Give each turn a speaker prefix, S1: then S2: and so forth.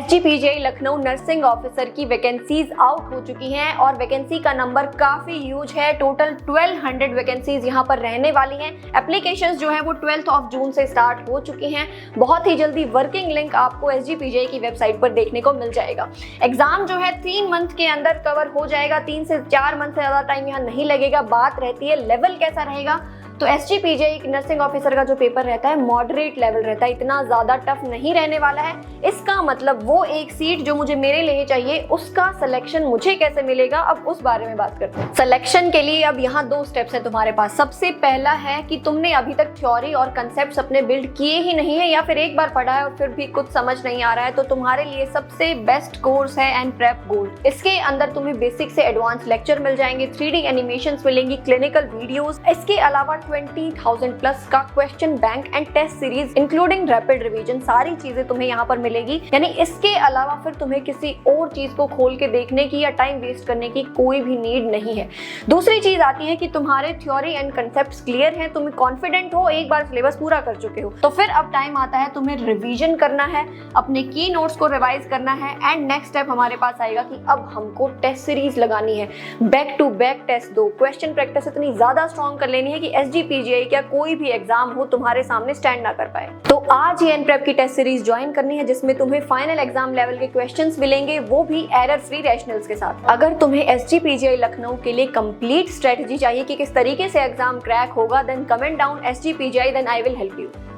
S1: SGPGI Lucknow nursing officer की vacancies out हो चुकी हैं और वैकेंसी का नंबर काफी ह्यूज है। टोटल 1200 वैकेंसीज यहाँ पर रहने वाली हैं। एप्लीकेशंस जो है वो 12 जून से स्टार्ट हो चुकी हैं। बहुत ही जल्दी वर्किंग लिंक आपको SGPGI की वेबसाइट पर देखने को मिल जाएगा। एग्जाम जो है 3 मंथ के अंदर कवर हो जाएगा। 3 से 4 मंथ से ज्यादा टाइम यहाँ नहीं लगेगा। बात रहती है लेवल कैसा रहेगा, तो SGPGI नर्सिंग ऑफिसर का जो पेपर रहता है मॉडरेट लेवल रहता है, इतना ज्यादा टफ नहीं रहने वाला है। इसका मतलब वो एक सीट जो मुझे मेरे लिए चाहिए उसका सिलेक्शन मुझे कैसे मिलेगा, अब उस बारे में बात करते हैं। सिलेक्शन के लिए अब यहाँ 2 स्टेप्स है तुम्हारे पास। सबसे पहला है कि तुमने अभी तक थ्योरी और कंसेप्ट अपने बिल्ड किए ही नहीं है या फिर एक बार पढ़ा है और फिर भी कुछ समझ नहीं आ रहा है, तो तुम्हारे लिए सबसे बेस्ट कोर्स है एनप्रेप गोल्ड। इसके अंदर तुम्हें बेसिक से एडवांस लेक्चर मिल जाएंगे, 3D एनिमेशंस मिलेंगी, क्लिनिकल वीडियोस, इसके अलावा 20,000 प्लस का question bank and test series including rapid revision, सारी चीजें तुम्हें यहाँ पर मिलेगी। यानी इसके अलावा फिर तुम्हें किसी और चीज को खोल के देखने की या टाइम वेस्ट करने की कोई भी नीड नहीं है। दूसरी चीज आती है कि तुम्हारे थ्योरी एंड कंसेप्ट्स क्लियर हैं, तुम कॉन्फिडेंट हो, एक बार सिलेबस पूरा कर चुके हो, तो फिर अब टाइम आता है तुम्हें रिवीजन करना है, अपने की नोट्स को रिवाइज करना है। एंड नेक्स्ट स्टेप हमारे पास आएगा कि अब हमको टेस्ट सीरीज लगानी है, बैक टू बैक टेस्ट दो, क्वेश्चन प्रैक्टिस इतनी ज्यादा स्ट्रॉन्ग कर लेनी है कि SGPGI क्या कोई भी एग्जाम हो तुम्हारे सामने स्टैंड ना कर पाए। तो आज ही एनप्रेप की टेस्ट सीरीज ज्वाइन करनी है जिसमें तुम्हें फाइनल एग्जाम लेवल के क्वेश्चंस मिलेंगे, वो भी एरर फ्री रैशनल्स के साथ। अगर तुम्हें SGPGI लखनऊ के लिए कंप्लीट स्ट्रेटजी चाहिए कि किस तरीके से एग्जाम क्रैक होगा, then comment down SGPGI, then I will help you.